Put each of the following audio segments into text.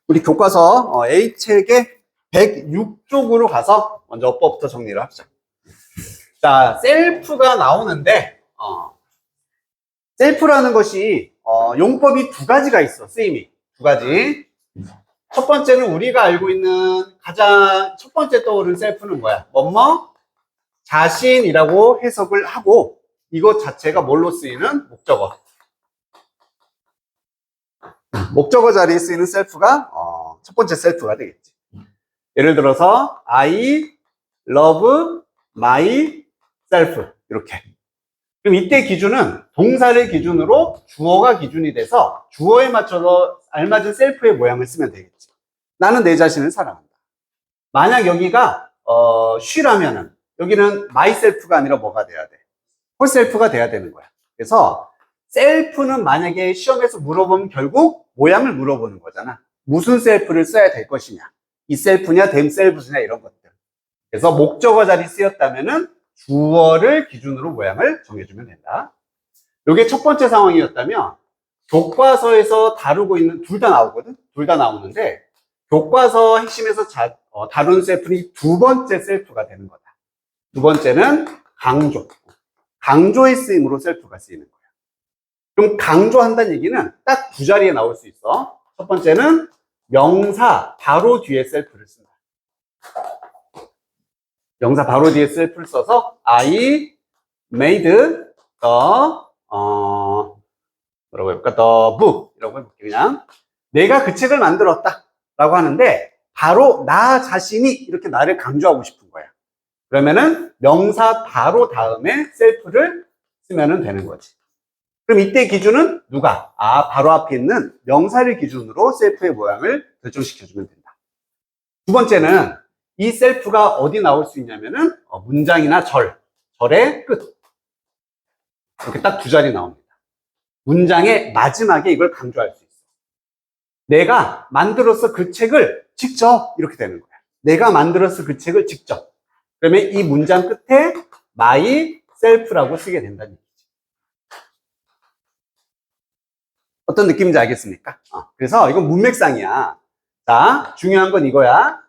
우리 교과서 A책의 106쪽으로 가서 먼저 어법부터 정리를 합시다. 자, 셀프가 나오는데 셀프라는 것이 용법이 두 가지가 있어. 쓰임이 두 가지. 첫 번째는 우리가 알고 있는 가장 첫 번째 떠오른 셀프는 뭐야? 뭐뭐 자신이라고 해석을 하고 이것 자체가 뭘로 쓰이는? 목적어. 목적어 자리에 쓰이는 셀프가 첫 번째 셀프가 되겠지. 예를 들어서 I love myself 이렇게. 그럼 이때 기준은 동사를 기준으로 주어가 기준이 돼서 주어에 맞춰서 알맞은 셀프의 모양을 쓰면 되겠지. 나는 내 자신을 사랑한다. 만약 여기가 she라면은 여기는 myself가 아니라 뭐가 돼야 돼? herself가 돼야 되는 거야. 그래서 셀프는 만약에 시험에서 물어보면 결국 모양을 물어보는 거잖아. 무슨 셀프를 써야 될 것이냐. 이 셀프냐, 댐셀프냐 이런 것들. 그래서 목적어 자리 쓰였다면은 주어를 기준으로 모양을 정해주면 된다. 이게 첫 번째 상황이었다면 교과서에서 다루고 있는 둘 다 나오거든. 둘 다 나오는데 교과서 핵심에서 다룬 셀프는 두 번째 셀프가 되는 거다. 두 번째는 강조. 강조의 쓰임으로 셀프가 쓰이는 거야. 그럼 강조한다는 얘기는 딱 두 자리에 나올 수 있어. 첫 번째는 명사 바로 뒤에 셀프를 쓴다. 명사 바로 뒤에 셀프를 써서 I made the 뭐라고 해볼까? the book 이라고 해볼게요. 그냥 내가 그 책을 만들었다 라고 하는데 바로 나 자신이 이렇게 나를 강조하고 싶은 거야. 그러면은 명사 바로 다음에 셀프를 쓰면 되는 거지. 그럼 이때 기준은 누가? 바로 앞에 있는 명사를 기준으로 셀프의 모양을 결정시켜주면 된다. 두 번째는 이 셀프가 어디 나올 수 있냐면은 문장이나 절의 끝. 이렇게 딱 두 자리 나옵니다. 문장의 마지막에 이걸 강조할 수 있어. 내가 만들어서 그 책을 직접 이렇게 되는 거야. 내가 만들어서 그 책을 직접. 그러면 이 문장 끝에 myself라고 쓰게 된다는 얘기지. 어떤 느낌인지 알겠습니까? 그래서 이건 문맥상이야. 자, 중요한 건 이거야.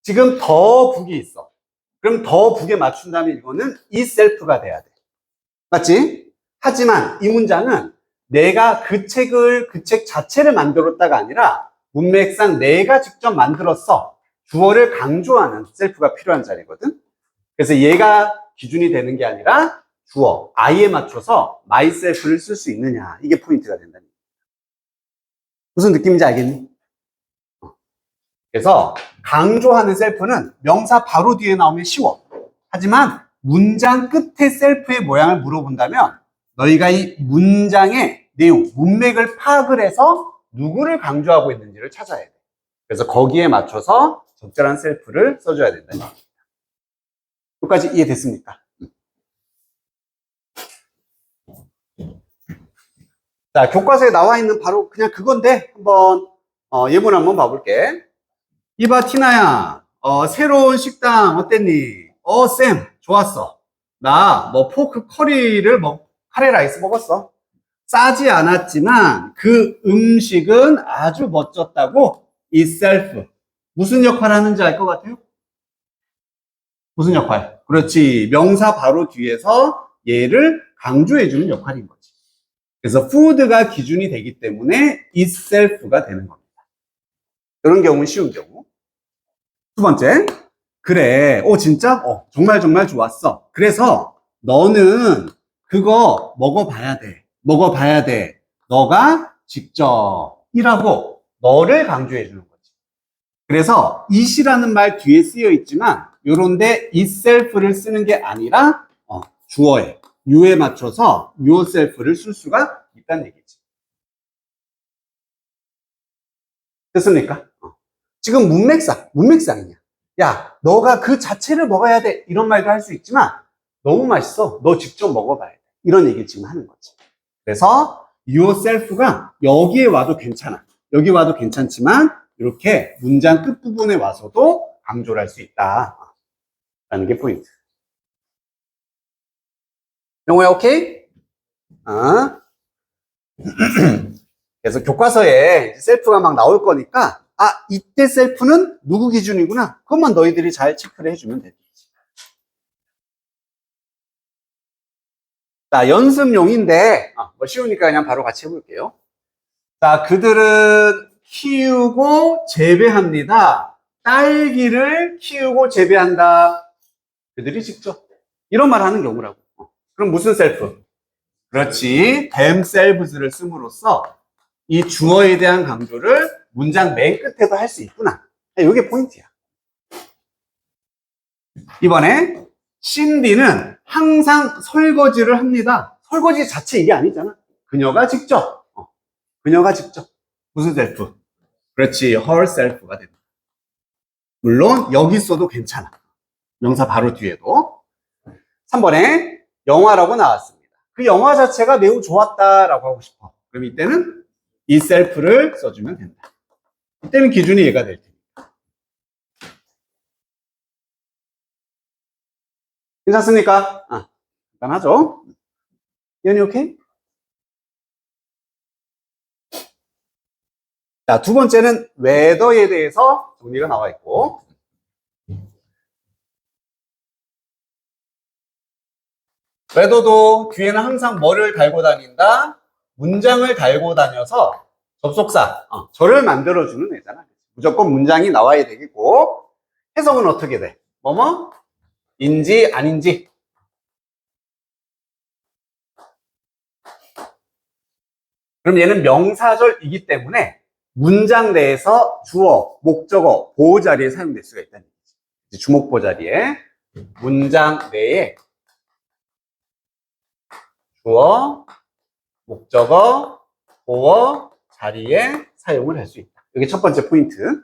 지금 더 북이 있어. 그럼 더 북에 맞춘다면 이거는 이 셀프가 돼야 돼. 맞지? 하지만 이 문장은 내가 그 책 자체를 만들었다가 아니라 문맥상 내가 직접 만들었어. 주어를 강조하는 셀프가 필요한 자리거든. 그래서 얘가 기준이 되는 게 아니라 주어, I에 맞춰서 myself를 쓸 수 있느냐. 이게 포인트가 된다는 얘기야. 무슨 느낌인지 알겠니? 그래서 강조하는 셀프는 명사 바로 뒤에 나오면 쉬워. 하지만 문장 끝에 셀프의 모양을 물어본다면 너희가 이 문장의 내용, 문맥을 파악을 해서 누구를 강조하고 있는지를 찾아야 돼. 그래서 거기에 맞춰서 적절한 셀프를 써줘야 된다는 얘기입니다. 여기까지 이해됐습니까? 자, 교과서에 나와 있는 바로 그냥 그건데 한번 예문 한번 봐볼게. 이봐 티나야, 새로운 식당 어땠니? 쌤 좋았어. 나 포크 카레 라이스 먹었어. 싸지 않았지만 그 음식은 아주 멋졌다고 itself 무슨 역할 하는지 알 것 같아요? 무슨 역할? 그렇지, 명사 바로 뒤에서 얘를 강조해주는 역할인 거지. 그래서 food가 기준이 되기 때문에 itself가 되는 겁니다. 이런 경우는 쉬운 경우. 두 번째, 그래, 진짜? 정말 좋았어. 그래서 너는 그거 먹어봐야 돼. 너가 직접 이라고 너를 강조해 주는 거지. 그래서 it이라는 말 뒤에 쓰여 있지만 요런데 itself를 쓰는 게 아니라 주어에 you에 맞춰서 yourself를 쓸 수가 있다는 얘기지. 됐습니까? 지금 문맥상이냐. 야, 너가 그 자체를 먹어야 돼. 이런 말도 할 수 있지만 너무 맛있어. 너 직접 먹어봐야 돼. 이런 얘기를 지금 하는 거지. 그래서 yourself가 여기에 와도 괜찮아. 여기 와도 괜찮지만 이렇게 문장 끝부분에 와서도 강조를 할 수 있다. 라는 게 포인트. 영호야, 오케이? 그래서 교과서에 셀프가 막 나올 거니까, 아, 이때 셀프는 누구 기준이구나. 그것만 너희들이 잘 체크를 해주면 되겠지. 자, 연습용인데, 뭐 쉬우니까 그냥 바로 같이 해볼게요. 자, 그들은 키우고 재배합니다. 딸기를 키우고 재배한다. 그들이 직접. 이런 말 하는 경우라고. 그럼 무슨 셀프? 그렇지. themselves를 씀으로써 이 주어에 대한 강조를 문장 맨 끝에도 할 수 있구나. 이게 포인트야. 이번에 신디는 항상 설거지를 합니다. 설거지 자체 이게 아니잖아. 그녀가 직접. 그녀가 직접. 무슨 셀프? 그렇지. herself가 됩니다. 물론 여기 있어도 괜찮아. 명사 바로 뒤에도. 3번에 영화라고 나왔습니다. 그 영화 자체가 매우 좋았다라고 하고 싶어. 그럼 이때는 이 셀프를 써주면 된다. 이때는 기준이 얘가 될 테니까. 괜찮습니까? 간단하죠? 연이 오케이? 자, 두 번째는 웨더에 대해서 정리가 나와 있고, 웨더도 뒤에는 항상 뭐를 달고 다닌다? 문장을 달고 다녀서 접속사, 저를 만들어주는 애잖아. 무조건 문장이 나와야 되겠고, 해석은 어떻게 돼? 뭐뭐? 인지, 아닌지. 그럼 얘는 명사절이기 때문에 문장 내에서 주어, 목적어, 보호 자리에 사용될 수가 있다는 얘기지. 주목보 자리에 문장 내에 주어, 목적어, 보어 자리에 사용을 할 수 있다. 이게 첫 번째 포인트.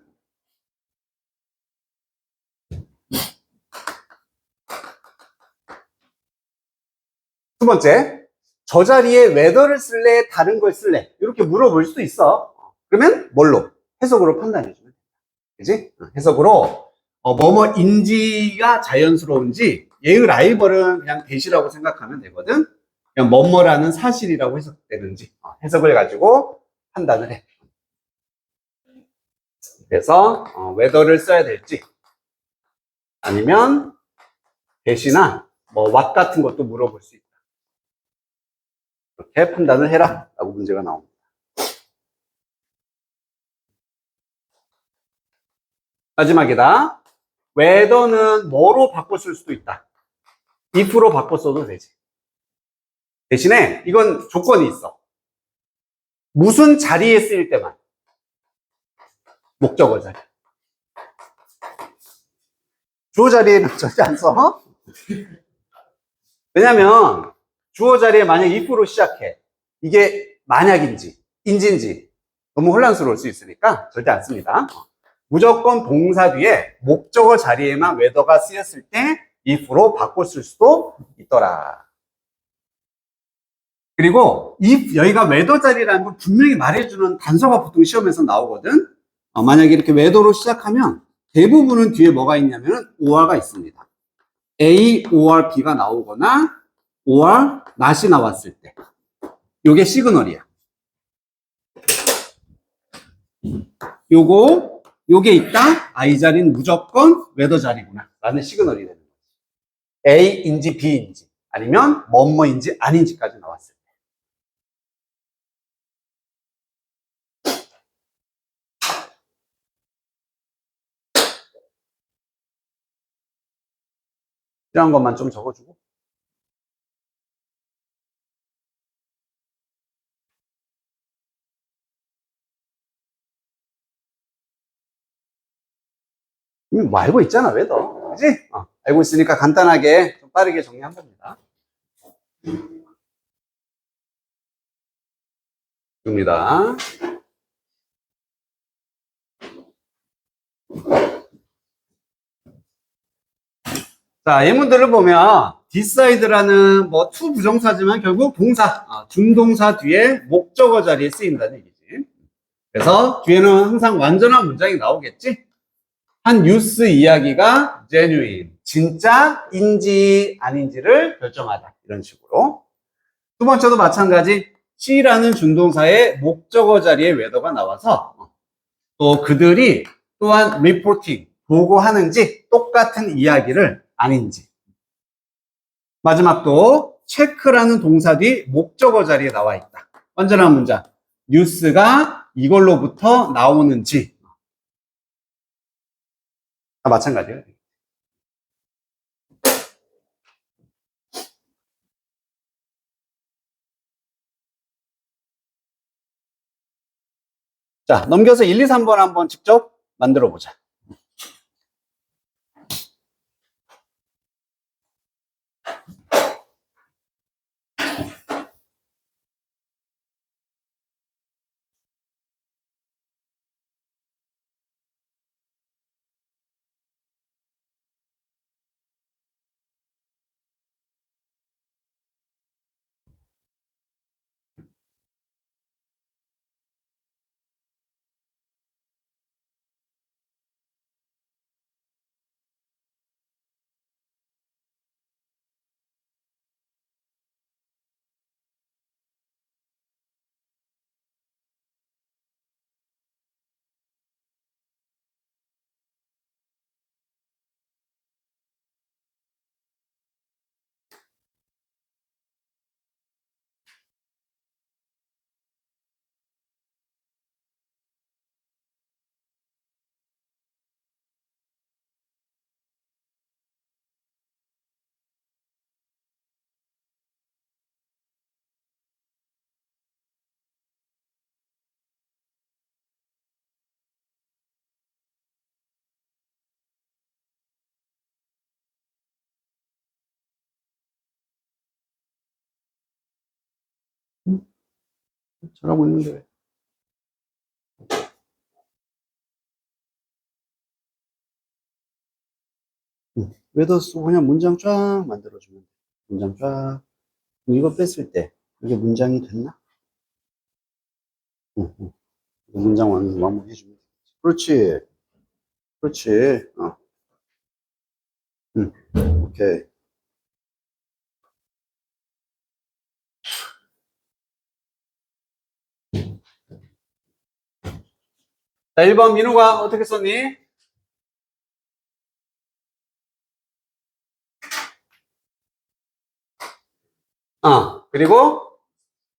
두 번째, 저 자리에 whether를 쓸래, 다른 걸 쓸래? 이렇게 물어볼 수도 있어. 그러면 뭘로? 해석으로 판단해주면 돼. 그지? 해석으로 뭐뭐인지가 자연스러운지 얘의 라이벌은 그냥 대시라고 생각하면 되거든. 그냥 뭐뭐라는 사실이라고 해석되는지 해석을 가지고 판단을 해. 그래서 whether를 써야 될지 아니면 대시나 뭐 what 같은 것도 물어볼 수 있다. 이렇게 판단을 해라 라고 문제가 나옵니다. 마지막이다. whether는 뭐로 바꿔 쓸 수도 있다. if로 바꿔 써도 되지. 대신에 이건 조건이 있어. 무슨 자리에 쓰일 때만. 목적어 자리. 주어 자리에는 절대 안 써. 왜냐면 주어 자리에 만약 if로 시작해. 이게 만약인지 인지인지 너무 혼란스러울 수 있으니까 절대 안 씁니다. 무조건 동사 뒤에 목적어 자리에만 whether가 쓰였을 때 if로 바꿔 쓸 수도 있더라. 그리고 if 여기가 whether 자리라는 걸 분명히 말해주는 단서가 보통 시험에서 나오거든. 만약에 이렇게 whether로 시작하면 대부분은 뒤에 뭐가 있냐면 or가 있습니다. A, or, B가 나오거나 or, not이 나왔을 때 요게 시그널이야. 요게 있다. I 자리는 무조건 whether 자리구나 라는 시그널이 되는 거지. A인지 B인지 아니면 뭐뭐인지 아닌지까지 나왔을 때. 이런 것만 좀 적어주고. 뭐 알고 있잖아, whether. 그지? 알고 있으니까 간단하게 좀 빠르게 정리한 겁니다. 입니다. 자, 예문들을 보면 decide라는 뭐 to 부정사지만 결국 동사, 준동사 뒤에 목적어 자리에 쓰인다는 얘기지. 그래서 뒤에는 항상 완전한 문장이 나오겠지. 한 뉴스 이야기가 genuine, 진짜인지 아닌지를 결정하다. 이런 식으로. 두 번째도 마찬가지. C라는 준동사의 목적어 자리에 whether가 나와서 또 그들이 또한 reporting, 보고하는지 똑같은 이야기를 아닌지. 마지막도 체크라는 동사 뒤 목적어 자리에 나와 있다. 완전한 문장. 뉴스가 이걸로부터 나오는지. 다 마찬가지예요. 자, 넘겨서 1, 2, 3번 한번 직접 만들어 보자. 잘하고 있는데 왜? whether 쓰고 그냥 문장 쫙 만들어주면 돼. 문장 쫙. 이거 뺐을 때 이게 문장이 됐나? 응, 응. 문장 마무리해주면 돼. 그렇지. 그렇지. 응. 오케이. 자, 1번 민우가 어떻게 썼니? 그리고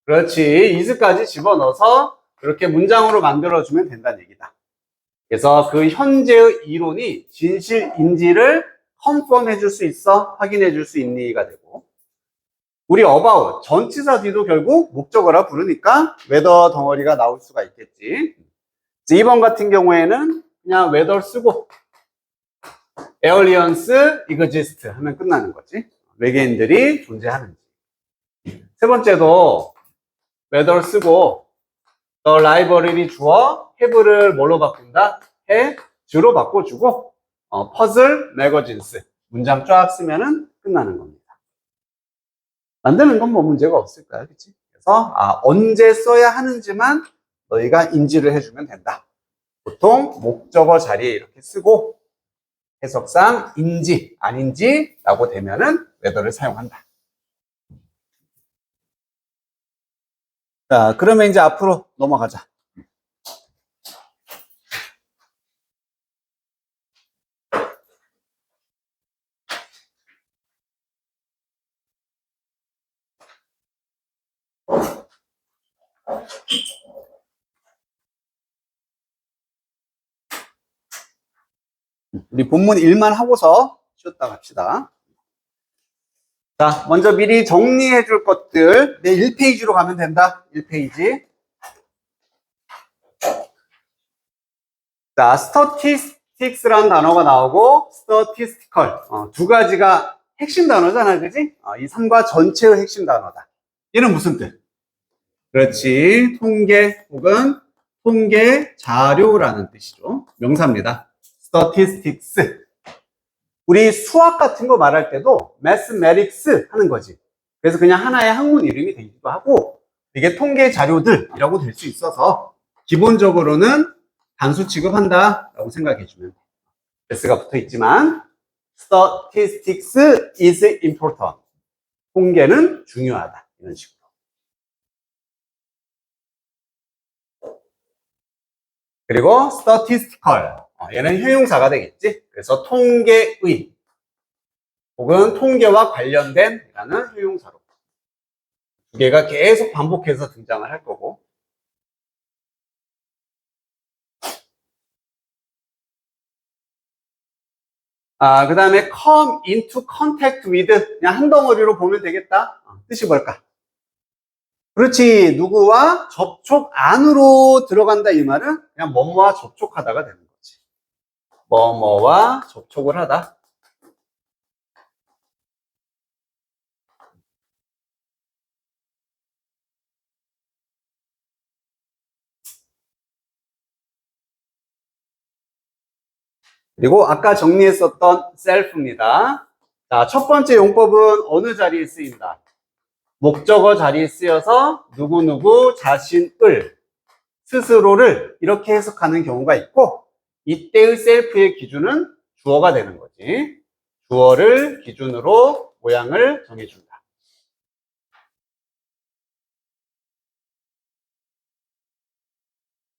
그렇지. is까지 집어넣어서 그렇게 문장으로 만들어주면 된다는 얘기다. 그래서 그 현재의 이론이 진실인지를 컨펌 해줄 수 있어? 확인해 줄 수 있니가 되고, 우리 about 전치사 뒤도 결국 목적어라 부르니까 whether 덩어리가 나올 수가 있겠지. 2번 같은 경우에는 그냥 whether 쓰고 aliens exist 하면 끝나는 거지. 외계인들이 존재하는지. 세 번째도 whether 쓰고 the library를 주어 have를 뭘로 바꾼다? 해 주로 바꿔주고 puzzle magazines 문장 쫙 쓰면은 끝나는 겁니다. 만드는 건 뭐 문제가 없을 거야, 그치? 그래서 언제 써야 하는지만 너희가 인지를 해주면 된다. 보통 목적어 자리에 이렇게 쓰고 해석상 인지 아닌지 라고 되면은 whether를 사용한다. 자, 그러면 이제 앞으로 넘어가자. 우리 본문 1만 하고서 쉬었다 갑시다. 자, 먼저 미리 정리해 줄 것들 내 1페이지로 가면 된다. 1페이지. 자, statistics라는 단어가 나오고 statistical 두 가지가 핵심 단어잖아, 그지? 이 3과 전체의 핵심 단어다. 얘는 무슨 뜻? 그렇지, 통계 혹은 통계 자료라는 뜻이죠. 명사입니다. statistics. 우리 수학 같은 거 말할 때도 mathematics 하는 거지. 그래서 그냥 하나의 학문 이름이 되기도 하고 이게 통계 자료들이라고 될 수 있어서 기본적으로는 단수 취급한다 라고 생각해 주면 돼. s가 붙어 있지만 statistics is important. 통계는 중요하다. 이런 식으로. 그리고 statistical. 얘는 형용사가 되겠지. 그래서 통계의 혹은 통계와 관련된 이라는 형용사로 두 개가 계속 반복해서 등장을 할 거고. 그 다음에 come into contact with 그냥 한 덩어리로 보면 되겠다. 뜻이 뭘까? 그렇지. 누구와 접촉 안으로 들어간다 이 말은 그냥 뭐뭐와 접촉하다가 되는 거지. 뭐뭐와 접촉을 하다. 그리고 아까 정리했었던 self입니다. 자, 첫 번째 용법은 어느 자리에 쓰인다? 목적어 자리에 쓰여서 누구누구 자신을, 스스로를 이렇게 해석하는 경우가 있고, 이때의 셀프의 기준은 주어가 되는 거지. 주어를 기준으로 모양을 정해준다.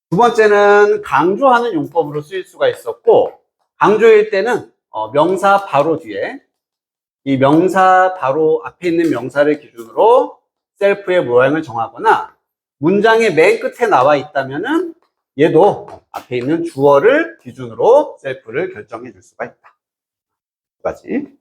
두 번째는 강조하는 용법으로 쓰일 수가 있었고, 강조일 때는 명사 바로 뒤에 이 명사 바로 앞에 있는 명사를 기준으로 셀프의 모양을 정하거나 문장의 맨 끝에 나와 있다면은 얘도 앞에 있는 주어를 기준으로 셀프를 결정해 줄 수가 있다. 두 가지.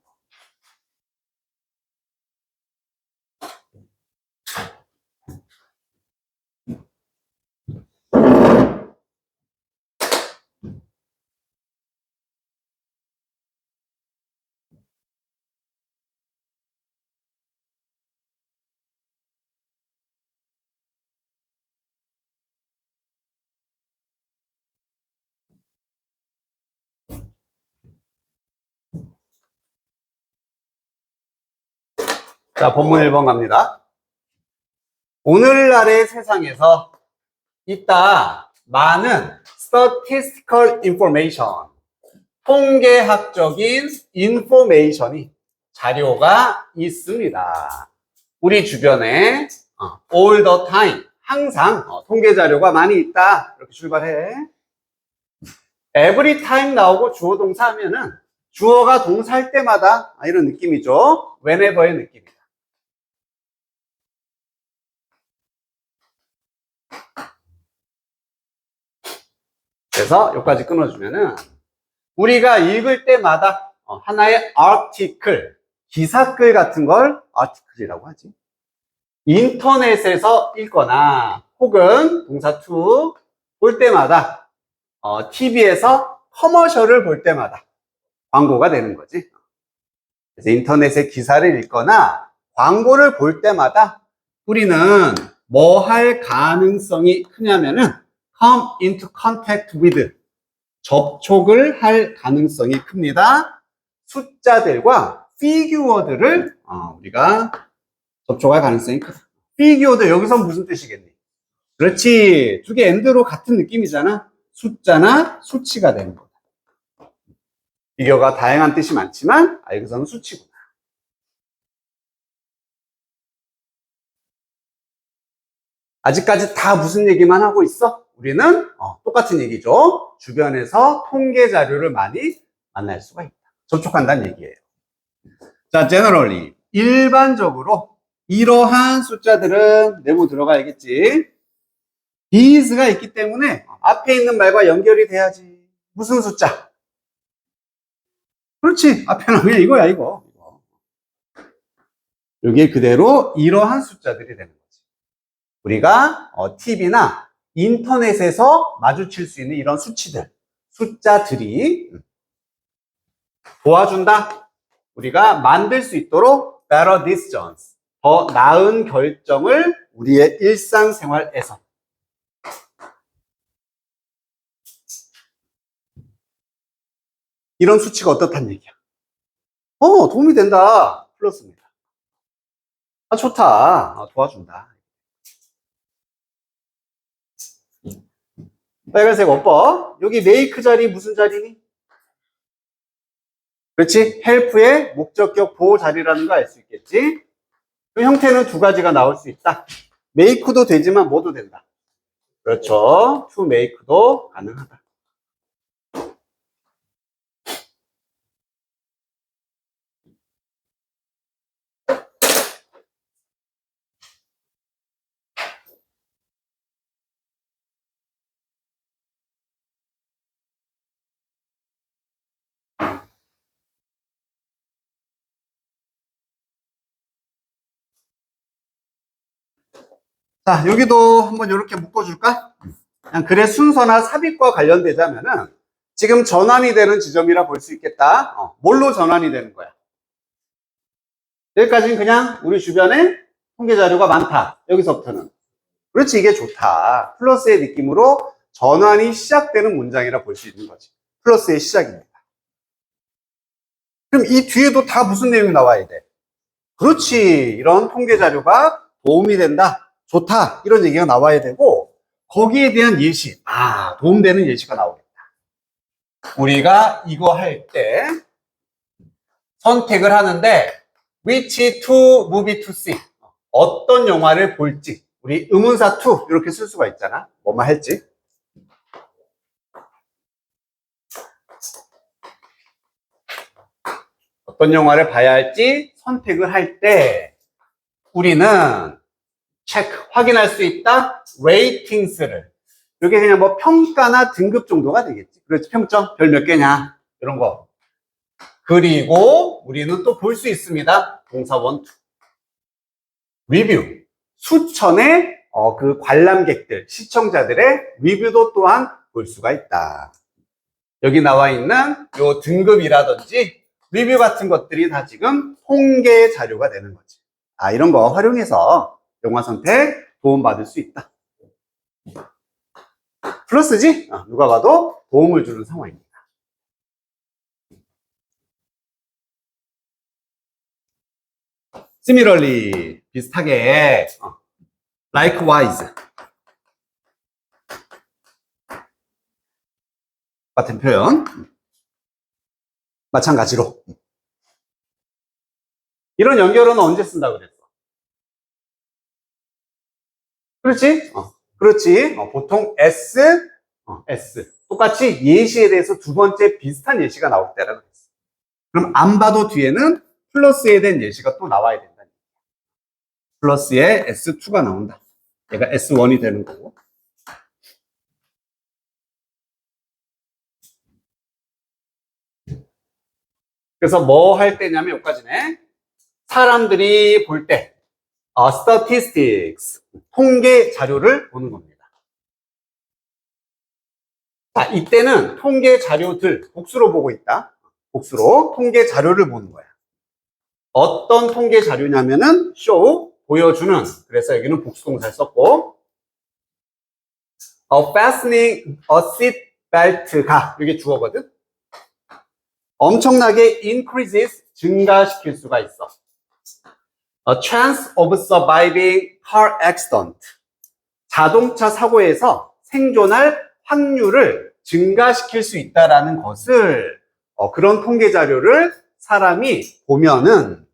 자, 본문 1번 갑니다. 오늘날의 세상에서 있다 많은 statistical information, 통계학적인 인포메이션이 자료가 있습니다. 우리 주변에 all the time, 항상 통계 자료가 많이 있다. 이렇게 출발해. every time 나오고 주어 동사 하면은 주어가 동사할 때마다 이런 느낌이죠. whenever의 느낌이다. 그래서 여기까지 끊어주면은 우리가 읽을 때마다 하나의 article, 기사글 같은 걸 article이라고 하지. 인터넷에서 읽거나 혹은 동사 to 볼 때마다 TV에서 커머셜을 볼 때마다 광고가 되는 거지. 그래서 인터넷에 기사를 읽거나 광고를 볼 때마다 우리는 뭐 할 가능성이 크냐면은 come into contact with, 접촉을 할 가능성이 큽니다. 숫자들과 figure들을 우리가 접촉할 가능성이 크다. figure들 여기서 무슨 뜻이겠니? 그렇지. 두 개 and로 같은 느낌이잖아. 숫자나 수치가 되는 거다. figure가 다양한 뜻이 많지만 여기서는 수치구나. 아직까지 다 무슨 얘기만 하고 있어? 우리는 똑같은 얘기죠. 주변에서 통계 자료를 많이 만날 수가 있다. 접촉한다는 얘기예요. 자, generally 일반적으로 이러한 숫자들은 네모 들어가야겠지. these가 있기 때문에 앞에 있는 말과 연결이 돼야지. 무슨 숫자? 그렇지. 앞에 나오면 이거야, 이거. 여기에 그대로 이러한 숫자들이 되는 거지. 우리가 TV나 인터넷에서 마주칠 수 있는 이런 수치들, 숫자들이 도와준다. 우리가 만들 수 있도록 better decisions, 더 나은 결정을 우리의 일상생활에서. 이런 수치가 어떻다는 얘기야? 도움이 된다. 플러스입니다. 좋다. 도와준다. 빨간색 어법. 여기 make 자리 무슨 자리니? 그렇지. help의 목적격 보호 자리라는 거 알 수 있겠지? 그 형태는 두 가지가 나올 수 있다. make도 되지만 뭐도 된다. 그렇죠. to make도 가능하다. 자, 여기도 한번 이렇게 묶어줄까? 그냥 글의 순서나 삽입과 관련되자면은 지금 전환이 되는 지점이라 볼 수 있겠다. 뭘로 전환이 되는 거야? 여기까지는 그냥 우리 주변에 통계 자료가 많다. 여기서부터는. 그렇지, 이게 좋다. 플러스의 느낌으로 전환이 시작되는 문장이라 볼 수 있는 거지. 플러스의 시작입니다. 그럼 이 뒤에도 다 무슨 내용이 나와야 돼? 그렇지, 이런 통계 자료가 도움이 된다. 좋다. 이런 얘기가 나와야 되고, 거기에 대한 예시. 도움되는 예시가 나오겠다. 우리가 이거 할 때 선택을 하는데 which to movie to see. 어떤 영화를 볼지. 우리 의문사 to 이렇게 쓸 수가 있잖아. 뭐만 할지. 어떤 영화를 봐야 할지 선택을 할 때 우리는 체크, 확인할 수 있다. ratings를. 이게 그냥 뭐 평가나 등급 정도가 되겠지. 그렇지. 평점 별 몇 개냐. 이런 거. 그리고 우리는 또 볼 수 있습니다. 동사 원, 투. 리뷰. 수천의 그 관람객들, 시청자들의 리뷰도 또한 볼 수가 있다. 여기 나와 있는 요 등급이라든지 리뷰 같은 것들이 다 지금 통계 자료가 되는 거지. 이런 거 활용해서 영화 선택 도움받을 수 있다. 플러스지? 누가 봐도 도움을 주는 상황입니다. similarly, 비슷하게 likewise 같은 표현 마찬가지로 이런 연결어는 언제 쓴다 그랬어? 그렇지? 그렇지. 보통 S 똑같이 예시에 대해서 두 번째 비슷한 예시가 나올 때라고 했어. 그럼 안 봐도 뒤에는 플러스에 대한 예시가 또 나와야 된다. 플러스에 S2가 나온다. 얘가 S1이 되는 거고. 그래서 뭐 할 때냐면 여기까지네. 사람들이 볼 때 statistics, 통계 자료를 보는 겁니다. 자, 이때는 통계 자료들, 복수로 보고 있다. 복수로 통계 자료를 보는 거야. 어떤 통계 자료냐면은 show, 보여주는. 그래서 여기는 복수동사를 썼고 fastening a seat belt가 이게 주어거든. 엄청나게 increases, 증가시킬 수가 있어. A chance of surviving car accident. 자동차 사고에서 생존할 확률을 증가시킬 수 있다라는 것을 그런 통계 자료를 사람이 보면은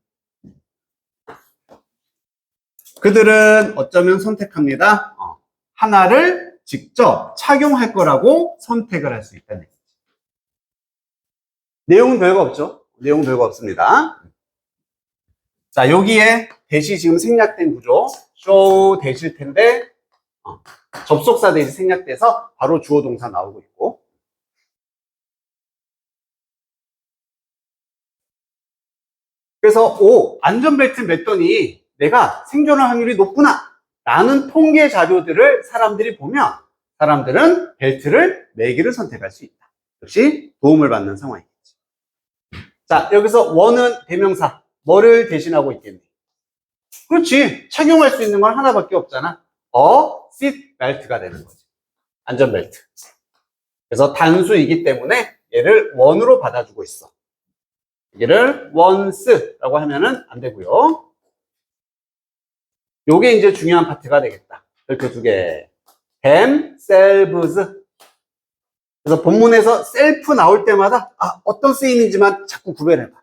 그들은 어쩌면 선택합니다. 하나를 직접 착용할 거라고 선택을 할 수 있다는 얘기죠. 내용은 별거 없죠? 내용은 별거 없습니다. 자, 여기에 대시 지금 생략된 구조, show 대실 텐데 접속사 대시 생략돼서 바로 주어 동사 나오고 있고 그래서 안전벨트 맸더니 내가 생존할 확률이 높구나 라는 통계 자료들을 사람들이 보면 사람들은 벨트를 매기를 선택할 수 있다. 역시 도움을 받는 상황이겠지. 자, 여기서 원은 대명사 뭐를 대신하고 있겠니? 그렇지. 착용할 수 있는 건 하나밖에 없잖아. seat belt가 되는 거지. 안전벨트. 그래서 단수이기 때문에 얘를 원으로 받아주고 있어. 얘를 once라고 하면은 안 되고요. 요게 이제 중요한 파트가 되겠다. 이렇게 두 개. themselves. 그래서 본문에서 self 나올 때마다 어떤 쓰임인지만 자꾸 구별해봐.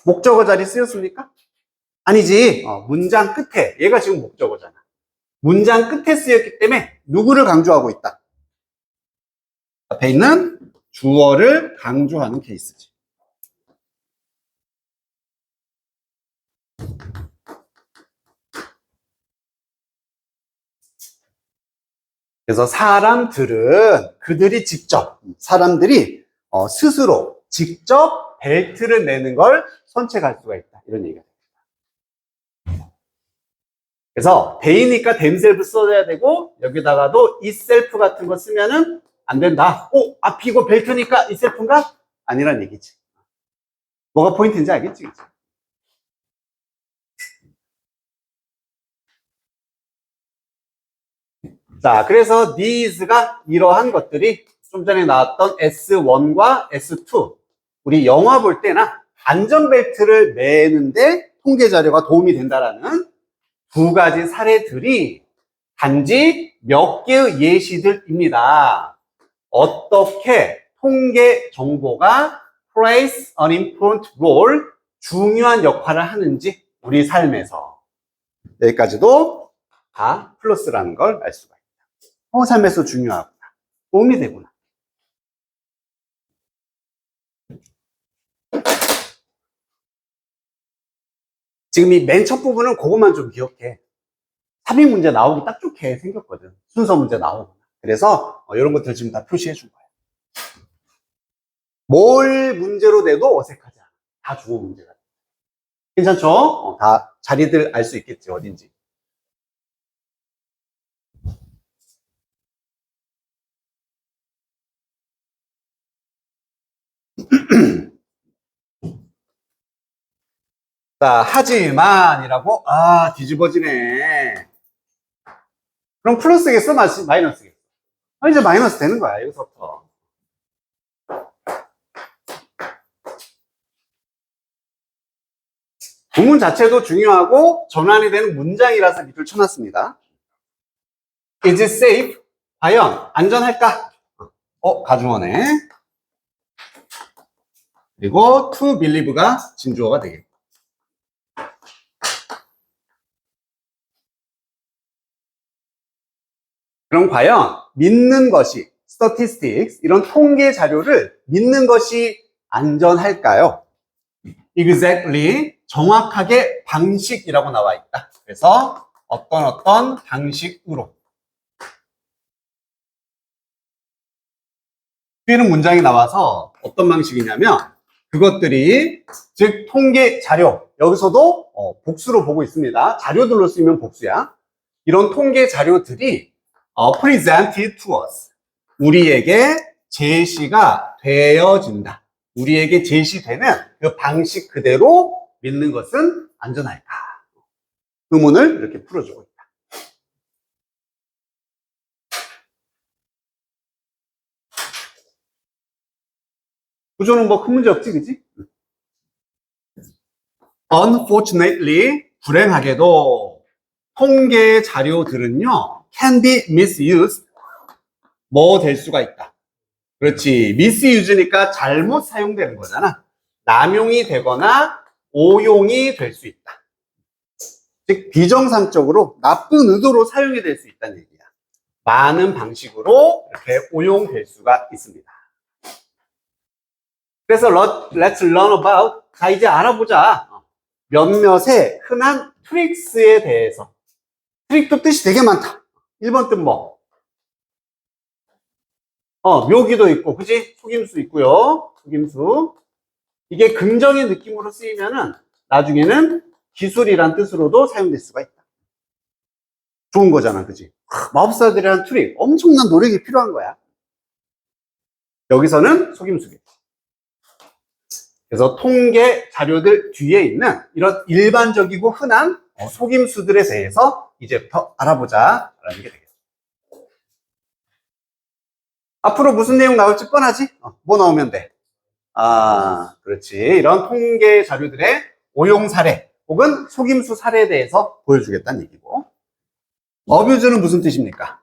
목적어 자리 쓰였습니까? 아니지. 문장 끝에 얘가 지금 목적어잖아. 문장 끝에 쓰였기 때문에 누구를 강조하고 있다? 앞에 있는 주어를 강조하는 케이스지. 그래서 사람들은 그들이 직접, 사람들이 스스로 직접 벨트를 매는 걸 선택할 수가 있다. 이런 얘기가 됩니다. 그래서 they니까 themself 써야 되고 여기다가도 itself 같은 거 쓰면은 안 된다. 앞이 이거 벨트니까 itself인가? 아니란 얘기지. 뭐가 포인트인지 알겠지? 그치? 자, 그래서 these가 이러한 것들이 좀 전에 나왔던 S1과 S2 우리 영화 볼 때나 안전벨트를 매는데 통계 자료가 도움이 된다라는 두 가지 사례들이 단지 몇 개의 예시들입니다. 어떻게 통계 정보가 plays an important role, 중요한 역할을 하는지 우리 삶에서 여기까지도 다 플러스라는 걸 알 수가 있다. 삶에서 중요하구나. 도움이 되구나. 지금 이 맨 첫 부분은 그것만 좀 기억해. 삽입 문제 나오기 딱 좋게 생겼거든. 순서 문제 나오고. 그래서 이런 것들 지금 다 표시해 준 거야. 뭘 문제로 내도 어색하지 않아. 다 주어 문제가. 괜찮죠? 다 자리들 알 수 있겠지, 어딘지. 자, 하지만이라고? 뒤집어지네. 그럼 플러스겠어? 마이너스겠어? 이제 마이너스 되는 거야, 여기서부터. 구문 자체도 중요하고 전환이 되는 문장이라서 밑줄 쳐놨습니다. Is it safe? 과연 안전할까? 가중어네. 그리고 to believe가 진주어가 되겠고. 그럼 과연 믿는 것이 statistics, 이런 통계 자료를 믿는 것이 안전할까요? Exactly, 정확하게 방식이라고 나와 있다. 그래서 어떤 방식으로. 뒤에는 문장이 나와서 어떤 방식이냐면 그것들이 즉 통계 자료, 여기서도 복수로 보고 있습니다. 자료들로 쓰이면 복수야. 이런 통계 자료들이 presented to us, 우리에게 제시가 되어진다. 우리에게 제시되는 그 방식 그대로 믿는 것은 안전할까? 의문을 이렇게 풀어주고 있다. 구조는 뭐 큰 문제 없지, 그지? Unfortunately, 불행하게도 통계 자료들은요, can be misused, 뭐 될 수가 있다. 그렇지, misuse니까 잘못 사용되는 거잖아. 남용이 되거나 오용이 될 수 있다. 즉 비정상적으로 나쁜 의도로 사용이 될 수 있다는 얘기야. 많은 방식으로 이렇게 오용될 수가 있습니다. 그래서 let's learn about, 자 이제 알아보자. 몇몇의 흔한 트릭스에 대해서. 트릭도 뜻이 되게 많다. 1번 뜻 뭐? 묘기도 있고, 그지? 속임수 있고요. 속임수. 이게 긍정의 느낌으로 쓰이면은 나중에는 기술이란 뜻으로도 사용될 수가 있다. 좋은 거잖아, 그지? 마법사들이란 트릭, 엄청난 노력이 필요한 거야. 여기서는 속임수겠지. 그래서 통계 자료들 뒤에 있는 이런 일반적이고 흔한 속임수들에 대해서 이제부터 알아보자 라는 게 되겠습니다. 앞으로 무슨 내용 나올지 뻔하지? 뭐 나오면 돼? 그렇지. 이런 통계 자료들의 오용 사례 혹은 속임수 사례에 대해서 보여주겠다는 얘기고. 어뷰즈는 무슨 뜻입니까?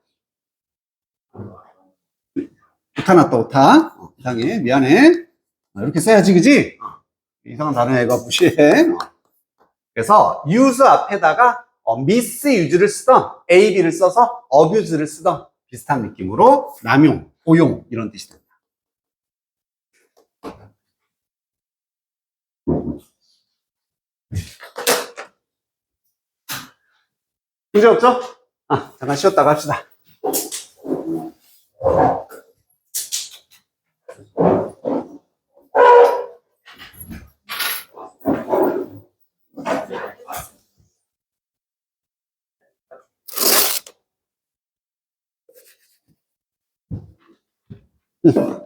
오타 났다, 오타. 이상해, 미안해. 이렇게 써야지, 그지? 이상한 단어 애가 무시해. 그래서 use 앞에다가 misuse를 쓰던 A, B를 써서 abuse를 쓰던 비슷한 느낌으로 남용, 도용 이런 뜻이 됩니다. 문제 없죠? 잠깐 쉬었다가 합시다.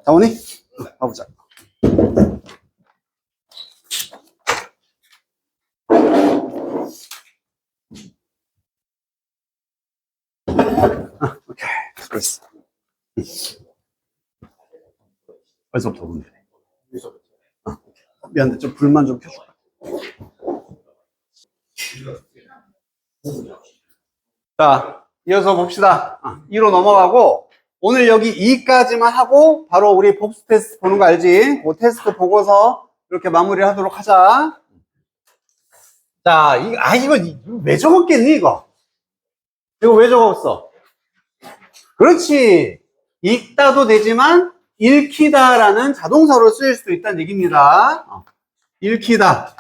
다원이? 가보자. 오케이. 그랬어. 벌써부터 보면 되네. 미안한데 좀 불만 좀 켜줄까? 자, 이어서 봅시다. 2로 넘어가고 오늘 여기 2까지만 하고 바로 우리 복수 테스트 보는 거 알지? 그 테스트 보고서 이렇게 마무리를 하도록 하자. 자, 이거 왜 적었겠니, 이거? 이거 왜 적었어? 그렇지. 읽다도 되지만 읽히다라는 자동사로 쓰일 수도 있다는 얘기입니다. 읽히다.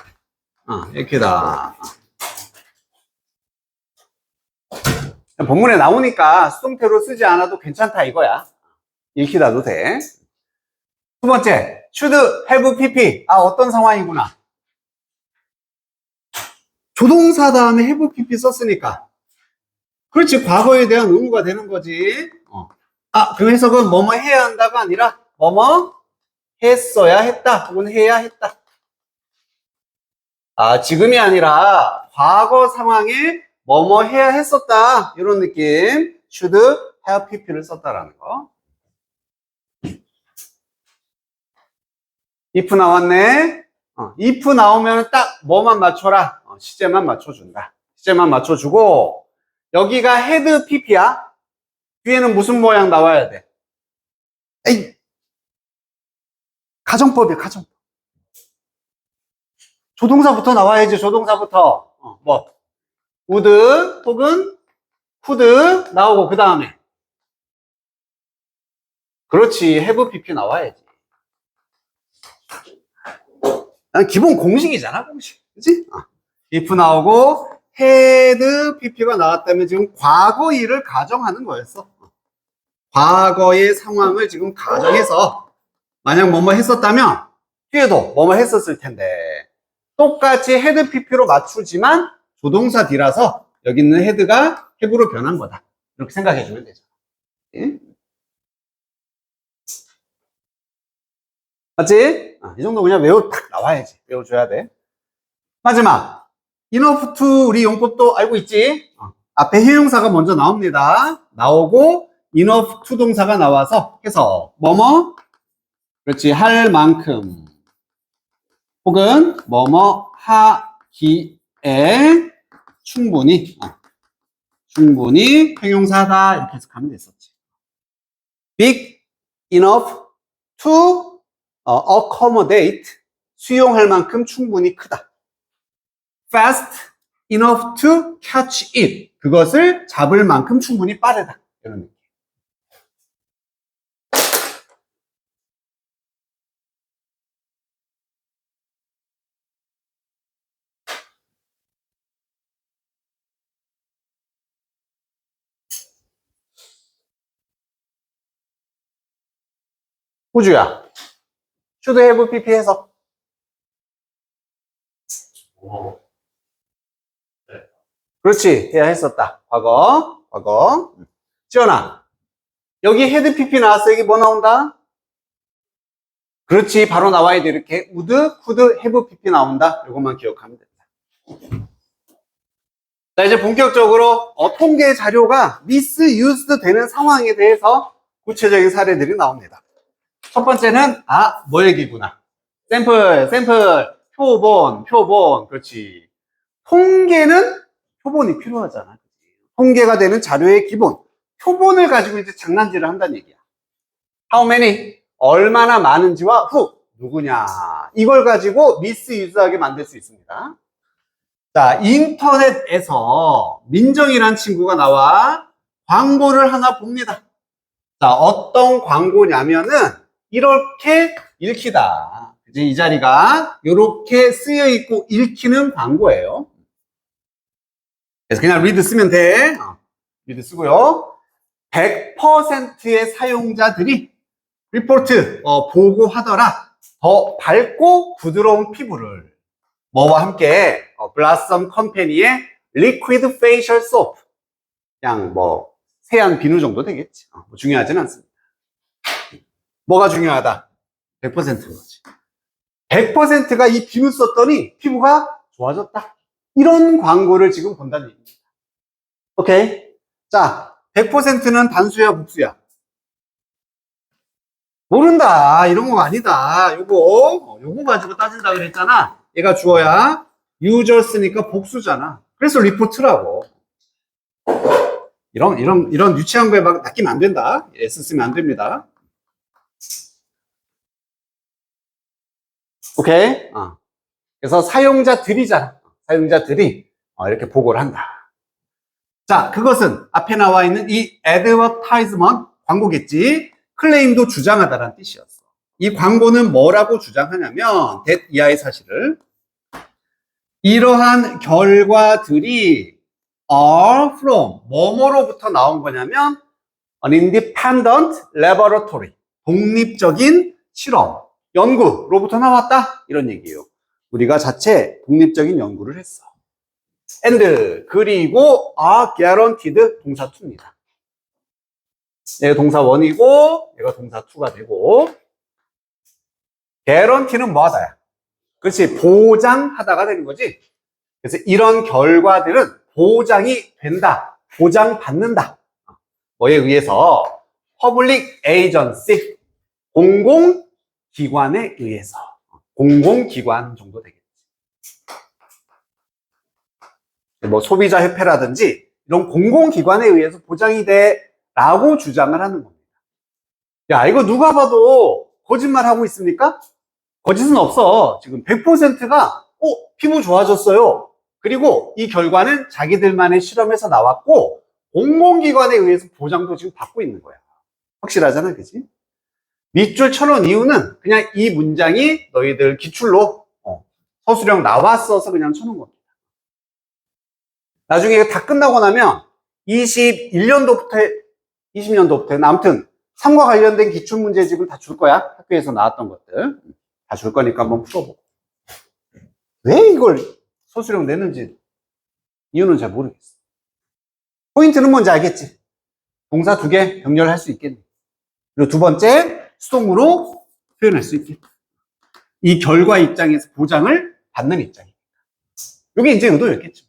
읽히다. 본문에 나오니까 수동태로 쓰지 않아도 괜찮다 이거야. 읽히다도 돼. 두 번째, should have pp. 어떤 상황이구나. 조동사 다음에 have pp 썼으니까. 그렇지, 과거에 대한 의무가 되는 거지. 그 해석은 뭐뭐 해야 한다가 아니라 뭐뭐 했어야 했다 혹은 해야 했다. 지금이 아니라 과거 상황에 뭐뭐 해야 했었다 이런 느낌. should have pp를 썼다라는 거. if 나왔네. if 나오면 딱 뭐만 맞춰라. 시제만 맞춰준다. 시제만 맞춰주고 여기가 had pp야. 뒤에는 무슨 모양 나와야 돼? 에이, 가정법이야, 가정법. 조동사부터 나와야지, 조동사부터. would 혹은 could 나오고 그 다음에 그렇지, have pp 나와야지. 기본 공식이잖아, 공식. 그치? if 나오고 had pp가 나왔다면 지금 과거 일을 가정하는 거였어. 과거의 상황을 지금 가정해서 만약 뭐뭐 했었다면 뒤에도 뭐뭐 했었을 텐데 똑같이 had pp로 맞추지만 조동사 뒤라서 여기 있는 head가 have로 변한 거다. 이렇게 생각해 주면 되죠. 예? 맞지? 이 정도 그냥 딱 나와야지. 외워줘야 돼. 마지막. enough to 우리 용법도 알고 있지? 앞에 형용사가 먼저 나옵니다. 나오고 enough to 동사가 나와서 해서 뭐뭐 그렇지, 할 만큼 혹은 뭐뭐 하기에 충분히 형용사다 이렇게 해석하면 됐었지. big enough to accommodate 수용할 만큼 충분히 크다. fast enough to catch it 그것을 잡을 만큼 충분히 빠르다. 이런 느낌. 호주야. should have pp 해서. 그렇지. 해야 했었다. 과거. 지연아. 여기 had pp 나왔어. 여기 뭐 나온다? 그렇지. 바로 나와야 돼. 이렇게. would, could, have pp 나온다. 이것만 기억하면 된다. 자, 이제 본격적으로 통계 자료가 misused 되는 상황에 대해서 구체적인 사례들이 나옵니다. 첫 번째는 뭐 얘기구나. 샘플, 표본. 그렇지. 통계는 표본이 필요하잖아. 통계가 되는 자료의 기본. 표본을 가지고 이제 장난질을 한다는 얘기야. How many? 얼마나 많은지와 who? 누구냐. 이걸 가지고 misuse하게 만들 수 있습니다. 자, 인터넷에서 민정이란 친구가 나와 광고를 하나 봅니다. 자, 어떤 광고냐면은 이렇게 읽히다. 이제 이 자리가 이렇게 쓰여 있고 읽히는 광고예요. 그래서 그냥 리드 쓰면 돼. 리드 쓰고요. 100%의 사용자들이 리포트, 보고하더라. 더 밝고 부드러운 피부를 뭐와 함께 블라썸 컴퍼니의 리퀴드 페이셜 소프, 그냥 뭐 세안 비누 정도 되겠지. 뭐 중요하진 않습니다. 뭐가 중요하다? 100%인 거지. 100%가 이 비누 썼더니 피부가 좋아졌다. 이런 광고를 지금 본다는 얘기입니다. 오케이. 자, 100%는 단수야, 복수야? 모른다. 이런 거 아니다. 요거 가지고 따진다 그랬잖아. 얘가 주어야. 유저스니까 복수잖아. 그래서 리포트라고. 이런 유치한 거에 막 낚이면 안 된다. S 쓰면 안 됩니다. 오케이. 그래서 사용자들이잖아. 사용자들이 이렇게 보고를 한다. 자, 그것은 앞에 나와 있는 이 advertisement, 광고겠지. 클레임도 주장하다라는 뜻이었어. 이 광고는 뭐라고 주장하냐면 that 이하의 사실을, 이러한 결과들이 are from 뭐뭐로부터 나온 거냐면 an independent laboratory, 독립적인 실험, 연구로부터 나왔다, 이런 얘기예요. 우리가 자체 독립적인 연구를 했어. and 그리고 are guaranteed 동사 2입니다. 얘가 동사 1이고 얘가 동사 2가 되고, guarantee는 뭐하다야? 그렇지, 보장하다가 되는 거지. 그래서 이런 결과들은 보장이 된다, 보장받는다. 뭐에 의해서? public agency, 공공기관에 의해서. 공공기관 정도 되겠지. 뭐 소비자협회라든지 이런 공공기관에 의해서 보장이 돼 라고 주장을 하는 겁니다. 야, 이거 누가 봐도 거짓말하고 있습니까? 거짓은 없어. 지금 100%가 피부 좋아졌어요. 그리고 이 결과는 자기들만의 실험에서 나왔고 공공기관에 의해서 보장도 지금 받고 있는 거야. 확실하잖아, 그치? 밑줄 쳐놓은 이유는 그냥 이 문장이 너희들 기출로 서술형 나왔어서 그냥 쳐놓은 겁니다. 나중에 이거 다 끝나고 나면 21년도부터 20년도부터 아무튼 3과 관련된 기출문제집을 다 줄 거야. 학교에서 나왔던 것들 다 줄 거니까 한번 풀어보고. 왜 이걸 서술형 내는지 이유는 잘 모르겠어. 포인트는 뭔지 알겠지? 동사 2개 병렬할 수 있겠니? 그리고 두 번째, 수동으로 표현할 수 있겠니? 이 결과 입장에서 보장을 받는 입장이니까. 이게 이제 의도였겠죠.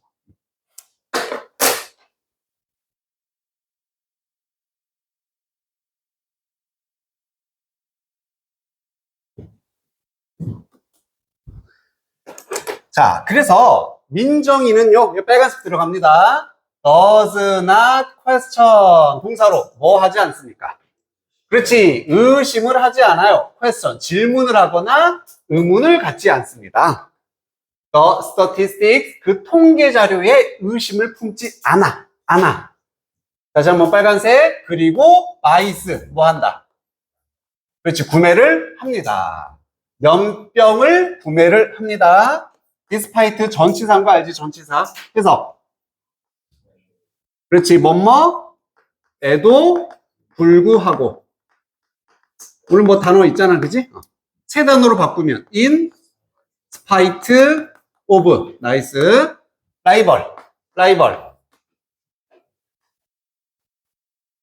자, 그래서 민정이는요, 빨간색 들어갑니다. does not question, 동사로 뭐 하지 않습니까? 그렇지, 의심을 하지 않아요. question, 질문을 하거나 의문을 갖지 않습니다. the statistics, 그 통계 자료에 의심을 품지 않아. 다시 한번 빨간색. 그리고 buys, 뭐 한다? 그렇지, 구매를 합니다. 면병을 구매를 합니다. despite 전치사인 거 알지? 전치사. 그래서 그렇지, 뭐뭐에도 불구하고. 오늘 뭐 단어 있잖아, 그지? 세 단어로 바꾸면 in spite of, 나이스. rival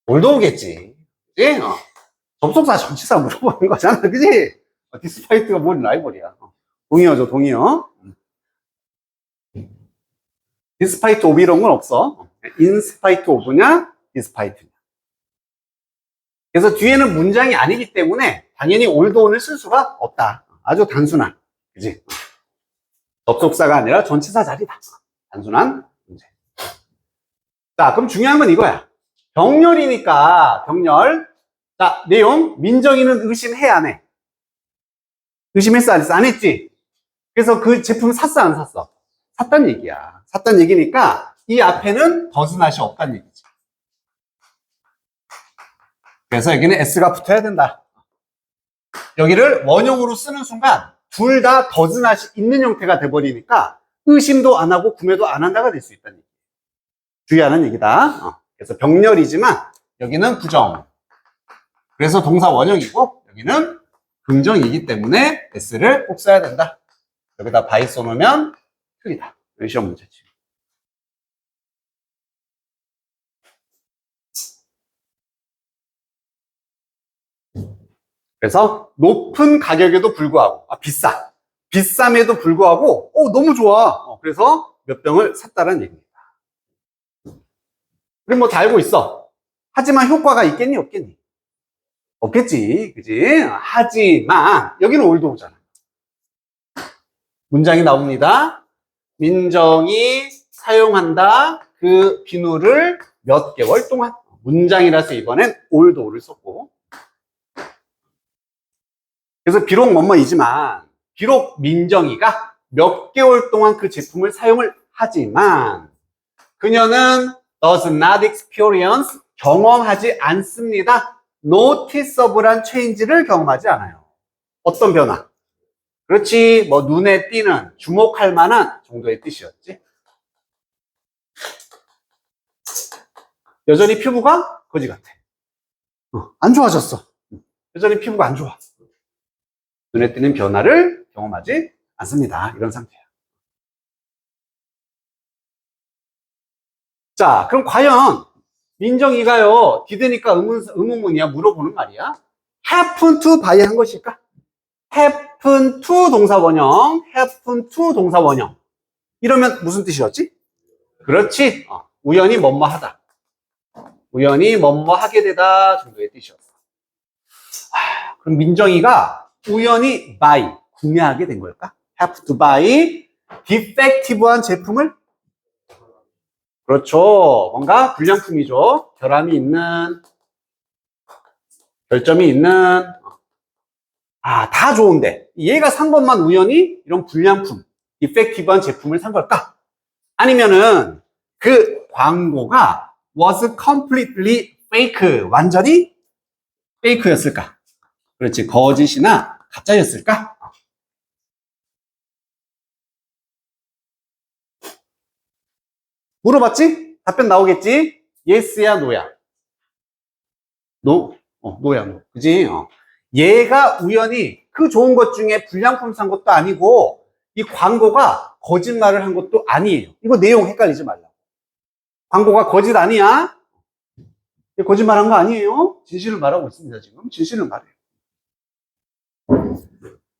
뭘도 오겠지, 그지? 접속사 전치사 물어보는 거잖아, 그지? despite가 뭔 라이벌이야. 동의어죠, 동의어. despite of 이런 건 없어. in spite of냐, despite냐. 그래서 뒤에는 문장이 아니기 때문에 당연히 올드온을 쓸 수가 없다. 아주 단순한, 그지? 접속사가 아니라 전치사 자리다. 단순한 문제. 자, 그럼 중요한 건 이거야. 병렬이니까, 병렬. 자, 내용. 민정이는 의심해, 안 해? 의심했어, 안 했어? 안 했지? 그래서 그 제품 샀어, 안 샀어? 샀단 얘기야. 샀다는 얘기니까 이 앞에는 does not이 없다는 얘기지. 그래서 여기는 s가 붙어야 된다. 여기를 원형으로 쓰는 순간 둘 다 does not이 있는 형태가 돼버리니까 의심도 안 하고 구매도 안 한다가 될 수 있다는 얘기. 주의하는 얘기다. 그래서 병렬이지만 여기는 부정. 그래서 동사 원형이고 여기는 긍정이기 때문에 s를 꼭 써야 된다. 여기다 by 써놓으면 틀리다. 이런 시험 문제지. 그래서 높은 가격에도 불구하고 비싸. 비쌈에도 불구하고 너무 좋아. 그래서 몇 병을 샀다는 얘기입니다. 그럼 뭐 다 알고 있어. 하지만 효과가 있겠니 없겠니? 없겠지. 그지? 하지만 여기는 올드 오잖아. 문장이 나옵니다. 민정이 사용한다. 그 비누를 몇 개월 동안. 문장이라서 이번엔 올드 오를 썼고. 그래서 비록 뭐뭐이지만 비록 민정이가 몇 개월 동안 그 제품을 사용을 하지만 그녀는 does not experience 경험하지 않습니다. noticeable한 change를 경험하지 않아요. 어떤 변화? 그렇지, 뭐 눈에 띄는 주목할 만한 정도의 뜻이었지. 여전히 피부가 거지 같아. 안 좋아졌어. 여전히 피부가 안 좋아. 눈에 띄는 변화를 경험하지 않습니다. 이런 상태야. 자, 그럼 과연 민정이가요, did니까 의문문이야, 물어보는 말이야. happen to buy 한 것일까? happen to 동사 원형, happen to 동사 원형. 이러면 무슨 뜻이었지? 그렇지. 우연히 뭐뭐 하다. 우연히 뭐뭐 하게 되다 정도의 뜻이었어. 그럼 민정이가 우연히 buy, 구매하게 된 걸까? have to buy defective한 제품을? 그렇죠. 뭔가 불량품이죠. 결함이 있는, 결점이 있는, 다 좋은데 얘가 산 것만 우연히 이런 불량품, defective한 제품을 산 걸까? 아니면은 그 광고가 was completely fake, 완전히 fake였을까? 그렇지, 거짓이나 가짜였을까? 물어봤지? 답변 나오겠지? yes야 no야? no야 no. 그지? 얘가 우연히 그 좋은 것 중에 불량품 산 것도 아니고 이 광고가 거짓말을 한 것도 아니에요. 이거 내용 헷갈리지 말라고. 광고가 거짓 아니야? 거짓말한 거 아니에요? 진실을 말하고 있습니다. 지금 진실을 말해요.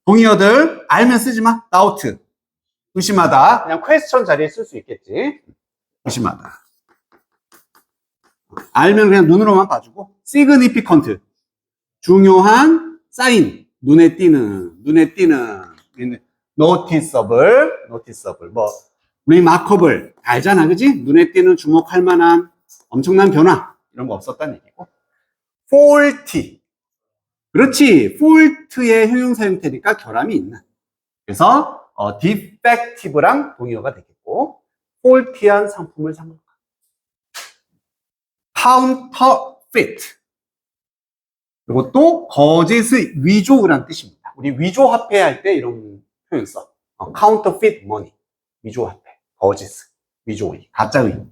동의어들 알면 쓰지 마. doubt, 의심하다. 그냥 question 자리에 쓸 수 있겠지. 의심하다. 알면 그냥 눈으로만 봐주고. significant, 중요한 사인, 눈에 띄는 noticeable, 뭐 remarkable, 알잖아, 그지? 눈에 띄는 주목할 만한 엄청난 변화, 이런 거 없었다는 얘기고. faulty, 그렇지, fault의 형용사 형태니까 결함이 있는. 그래서 defective랑 동의어가 되겠고, faulty한 상품을 산 걸까? counterfeit, 그리고 또 거짓의 위조란 뜻입니다. 우리 위조 화폐 할 때 이런 표현 써. counterfeit money, 위조 화폐, 거짓, 위조의, 가짜의.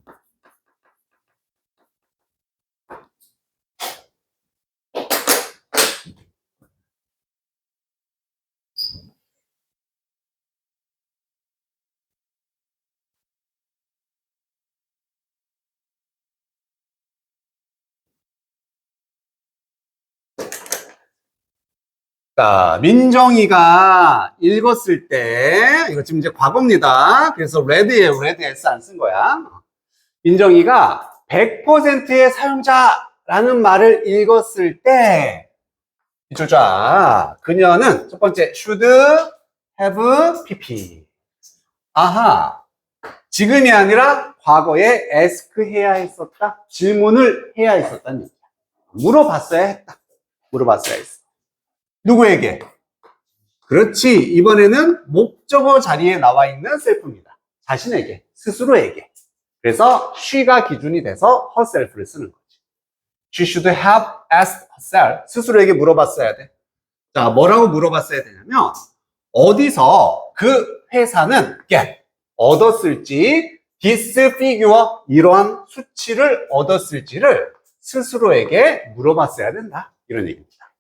자, 민정이가 읽었을 때, 이거 지금 이제 과거입니다. 그래서 red예요. red s 안 쓴 거야. 민정이가 100%의 사용자라는 말을 읽었을 때, 주자, 그녀는 첫 번째 should have pp. 아하, 지금이 아니라 과거에 ask 해야 했었다. 질문을 해야 했었다는 얘기야. 물어봤어야 했다. 물어봤어야 했어. 누구에게? 그렇지, 이번에는 목적어 자리에 나와 있는 셀프입니다. 자신에게. 스스로에게. 그래서 she가 기준이 돼서 herself를 쓰는 거지. She should have asked herself. 스스로에게 물어봤어야 돼. 자, 뭐라고 물어봤어야 되냐면 어디서 그 회사는 얻었을지 this figure, 이러한 수치를 얻었을지를 스스로에게 물어봤어야 된다. 이런 얘기입니다.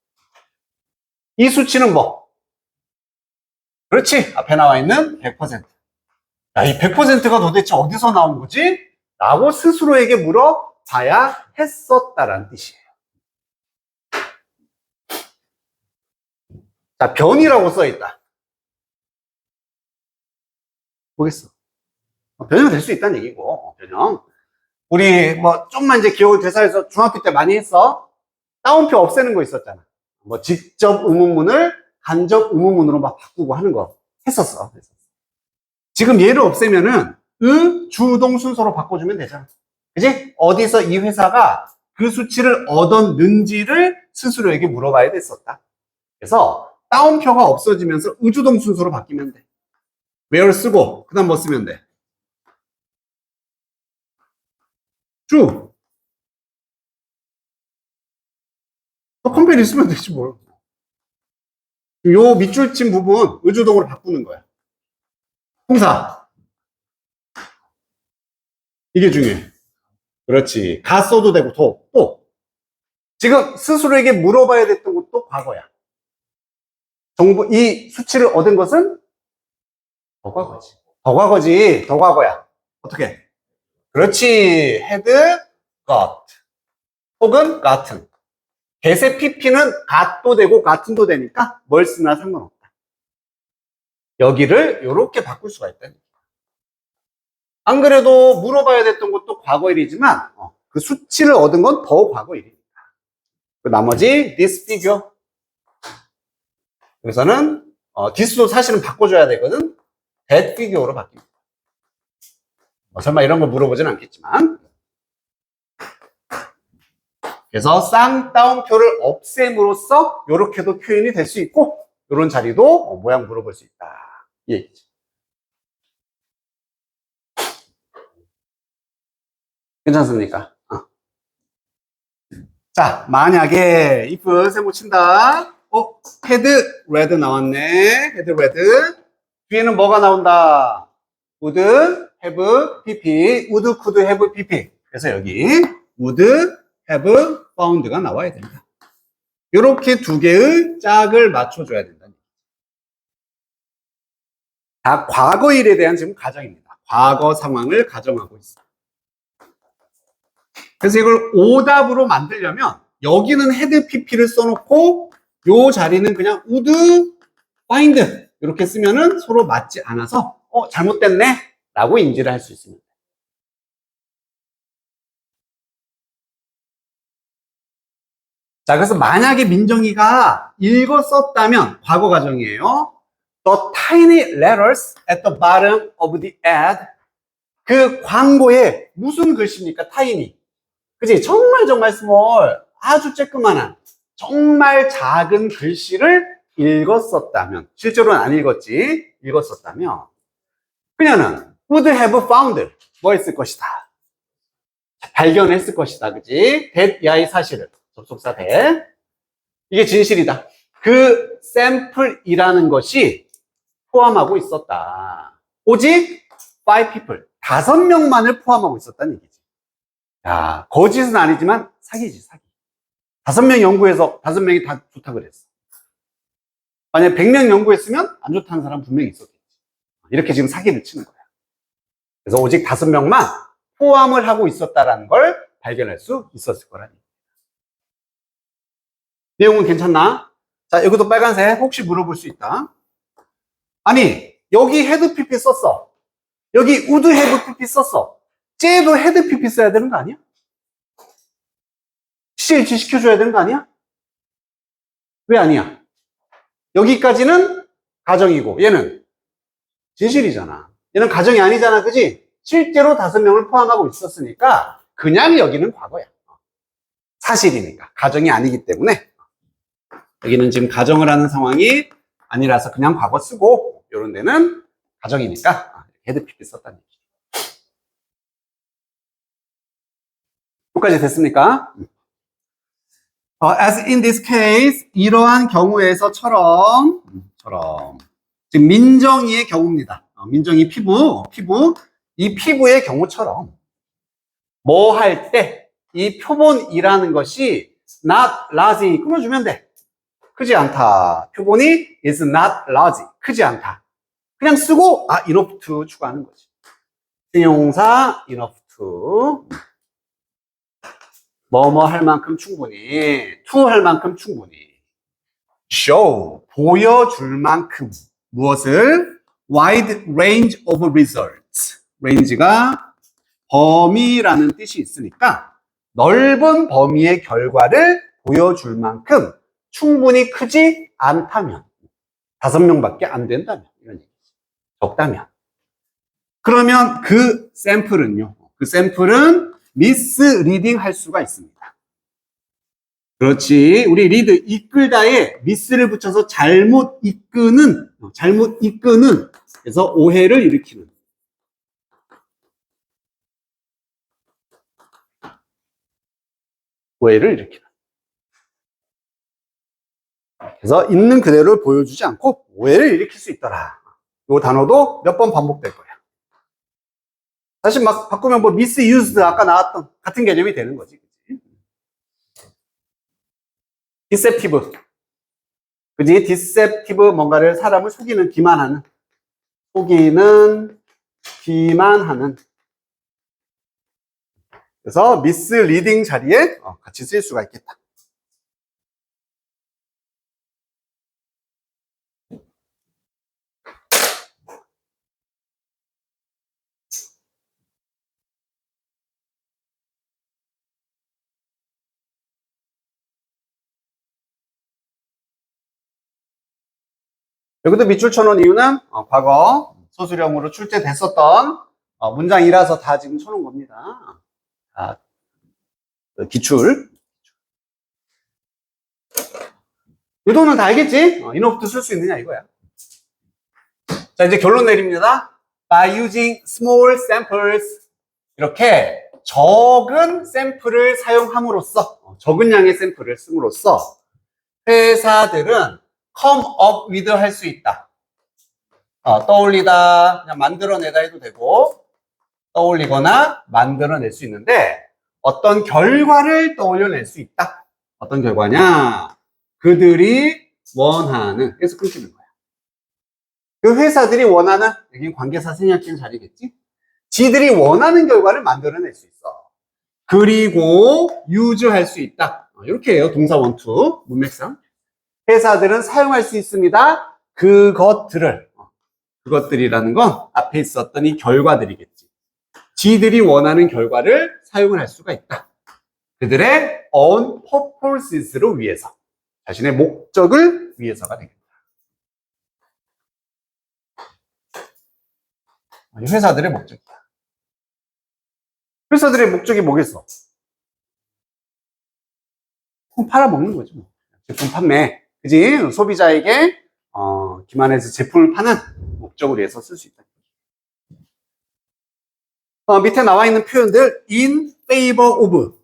이 수치는 뭐? 그렇지. 앞에 나와 있는 100%. 야, 이 100%가 도대체 어디서 나온 거지? 라고 스스로에게 물어봐야 했었다라는 뜻이에요. 자, 변이라고 써있다. 보겠어. 변형이 될 수 있다는 얘기고, 변형. 우리 뭐 좀만 이제 기억을 되살려서 중학교 때 많이 했어. 따옴표 없애는 거 있었잖아. 뭐 직접 의문문을 간접 의문문으로 막 바꾸고 하는 거 했었어. 지금 얘를 없애면은 주동 순서로 바꿔주면 되잖아. 그지? 어디서 이 회사가 그 수치를 얻었는지를 스스로에게 물어봐야 됐었다. 그래서 따옴표가 없어지면서 의주동 순서로 바뀌면 돼. where 쓰고 그 다음 뭐 쓰면 돼? 주. 컴페니 쓰면 되지 뭘. 요 밑줄 친 부분 의주동으로 바꾸는 거야. 동사. 이게 중요해. 그렇지. 가 써도 되고 또. 지금 스스로에게 물어봐야 됐던 것도 과거야. 정보, 이 수치를 얻은 것은 더 과거지. 더 과거야. 어떻게? 그렇지. had got 혹은 gotten. 대세 PP는 got도 되고 gotten도 되니까 뭘 쓰나 상관없다. 여기를 이렇게 바꿀 수가 있다. 안 그래도 물어봐야 됐던 것도 과거일이지만 그 수치를 얻은 건 더 과거일입니다. 그 나머지 this figure. 여기서는 this도 사실은 바꿔줘야 되거든. that figure로 바뀝니다. 설마 이런 거 물어보진 않겠지만. 그래서 쌍따옴표를 없앰으로써 이렇게도 표현이 될 수 있고 이런 자리도 모양 물어볼 수 있다. 이 얘기죠. 괜찮습니까? 자, 만약에 if 세모 친다. had read 나왔네. had read. 뒤에는 뭐가 나온다? would have pp. would could have pp. 그래서 여기 would have found가 나와야 된다. 이렇게 두 개의 짝을 맞춰줘야 된다. 다 과거일에 대한 지금 가정입니다. 과거 상황을 가정하고 있어요. 그래서 이걸 오답으로 만들려면 여기는 had pp를 써놓고 요 자리는 그냥 would find 이렇게 쓰면은 서로 맞지 않아서 잘못됐네 라고 인지를 할 수 있습니다. 자, 그래서 만약에 민정이가 읽었었다면 과거 가정이에요. The tiny letters at the bottom of the ad. 그 광고에 무슨 글씨입니까? tiny. 그치? 정말 small. 아주 쬐끄만한 정말 작은 글씨를 읽었었다면, 실제로는 안 읽었지, 읽었었다면 그녀는 would have found 뭐 했을 것이다? 발견했을 것이다. 그치? that 야의 사실을 접속사 that 이게 진실이다. 그 샘플이라는 것이 포함하고 있었다. 오직 5 people 5명만을 포함하고 있었다는 얘기지. 야, 거짓은 아니지만 사기지, 사기. 5명 연구해서 5명이 다 좋다 그랬어. 만약에 100명 연구했으면 안 좋다는 사람 분명히 있었겠지. 이렇게 지금 사기를 치는 거야. 그래서 오직 5명만 포함을 하고 있었다라는 걸 발견할 수 있었을 거라니. 내용은 괜찮나? 자, 여기도 빨간색 혹시 물어볼 수 있다. 아니, 여기 had pp 썼어. 여기 would have pp 썼어. 쟤도 had pp 써야 되는 거 아니야? CLG 시켜줘야 되는 거 아니야? 왜 아니야? 여기까지는 가정이고 얘는 진실이잖아. 얘는 가정이 아니잖아. 그지? 실제로 5명을 포함하고 있었으니까 그냥 여기는 과거야. 사실이니까. 가정이 아니기 때문에 여기는 지금 가정을 하는 상황이 아니라서 그냥 과거 쓰고 이런 데는 가정이니까 had pp 썼다는 얘기죠. 여기까지 됐습니까? As in this case, 이러한 경우에서처럼, 지금 민정이의 경우입니다. 민정이 피부, 이 피부의 경우처럼, 뭐 할 때, 이 표본이라는 것이 not large, 끊어주면 돼. 크지 않다. 표본이 is not large, 크지 않다. 그냥 쓰고, enough to 추가하는 거지.形容사 enough to. 뭐뭐 할 만큼 충분히, to 할 만큼 충분히, show, 보여줄 만큼, 무엇을? wide range of results. range가 범위라는 뜻이 있으니까 넓은 범위의 결과를 보여줄 만큼 충분히 크지 않다면, 5명밖에 안 된다면, 이런 얘기죠. 적다면. 그러면 그 샘플은 미스리딩 할 수가 있습니다. 그렇지. 우리 리드, 이끌다에 미스를 붙여서 잘못 이끄는, 그래서 오해를 일으키는. 그래서 있는 그대로 보여주지 않고 오해를 일으킬 수 있더라. 이 단어도 몇 번 반복될 거야. 사실 막 바꾸면 뭐 misused 아까 나왔던 같은 개념이 되는 거지. deceptive. 그지? deceptive 뭔가를 사람을 속이는, 기만하는. 그래서 misleading 자리에 같이 쓸 수가 있겠다. 여기도 밑줄 쳐놓은 이유는 과거 소수령으로 출제됐었던 문장이라서 다 지금 쳐놓은 겁니다. 기출. 의도는 다 알겠지? 인업도 쓸 수 있느냐 이거야. 자, 이제 결론 내립니다. By using small samples, 이렇게 적은 샘플을 사용함으로써, 적은 양의 샘플을 씀으로써 회사들은 come up with 할 수 있다. 떠올리다, 그냥 만들어내다 해도 되고, 떠올리거나 만들어낼 수 있는데, 어떤 결과를 떠올려낼 수 있다. 어떤 결과냐? 그들이 원하는, 그래서 끊기는 거야. 그 회사들이 원하는, 여기 관계사 생략된 자리겠지? 지들이 원하는 결과를 만들어낼 수 있어. 그리고 유주할 수 있다. 이렇게 해요. 동사 원투, 문맥상. 회사들은 사용할 수 있습니다. 그것들이라는 건 앞에 있었던 이 결과들이겠지. 지들이 원하는 결과를 사용을 할 수가 있다. 그들의 own purposes를 위해서, 자신의 목적을 위해서가 되겠다. 회사들의 목적이다. 회사들의 목적이 뭐겠어? 팔아먹는 거지 뭐. 제품 판매, 그지? 소비자에게 기만해서 제품을 파는 목적을 위해서 쓸 수 있다. 밑에 나와 있는 표현들 in favor of,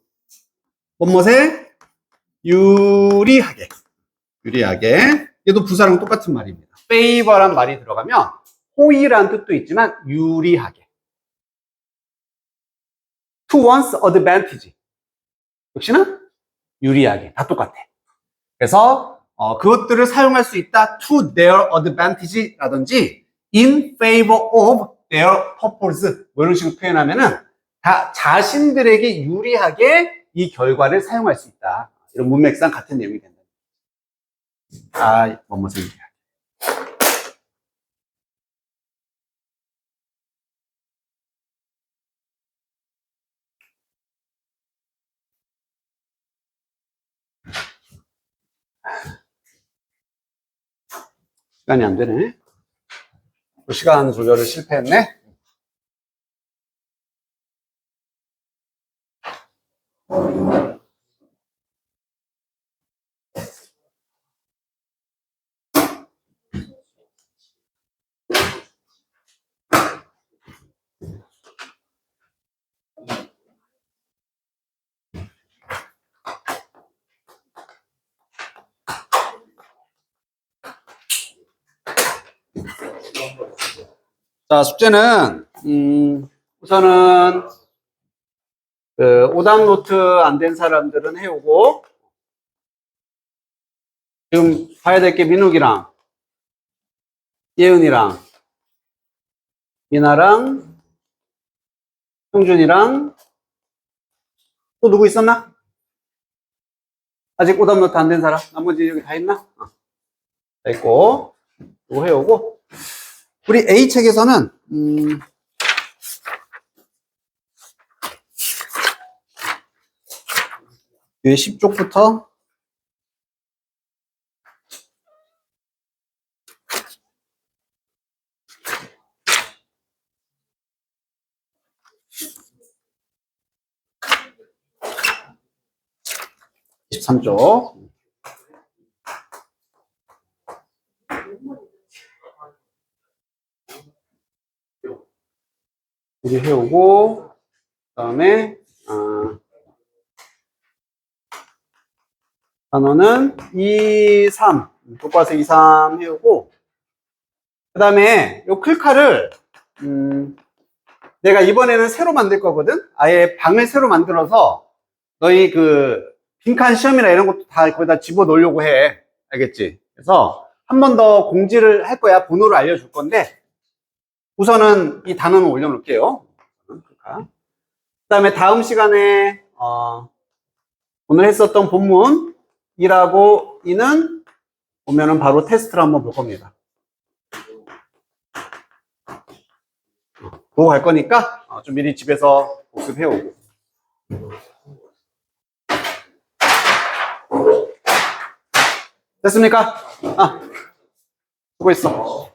뭐뭐에 유리하게. 얘도 부사랑 똑같은 말입니다. favor란 말이 들어가면 호의라는 뜻도 있지만 유리하게. to one's advantage, 역시나 유리하게, 다 똑같아. 그래서 그것들을 사용할 수 있다. to their advantage 라든지 in favor of their purpose, 뭐 이런 식으로 표현하면은 다 자신들에게 유리하게 이 결과를 사용할 수 있다. 이런 문맥상 같은 내용이 된다. 뭐뭐서 유리하게. 시간이 안 되네. 시간 조절을 실패했네. 자, 숙제는, 우선은, 오답 노트 안 된 사람들은 해오고, 지금 봐야 될 게 민욱이랑, 예은이랑, 미나랑, 형준이랑, 또 누구 있었나? 아직 오답 노트 안 된 사람? 나머지 여기 다 있나? 다 있고, 이거 해오고, 우리 A책에서는, 뒤에 10쪽부터, (23쪽) 여기 해오고, 그 다음에, 단어는 2, 3, 교과서 2, 3 해오고, 그 다음에 요 클카를, 내가 이번에는 새로 만들 거거든? 아예 방을 새로 만들어서, 너희 빈칸 시험이나 이런 것도 다 거기다 집어 넣으려고 해. 알겠지? 그래서 한 번 더 공지를 할 거야. 번호를 알려줄 건데, 우선은 이 단어는 올려놓을게요. 그 다음에 다음 시간에, 오늘 했었던 본문, 1하고 2는 보면은 바로 테스트를 한번 볼 겁니다. 보고 갈 거니까 좀 미리 집에서 복습해오고. 됐습니까? 수고했어.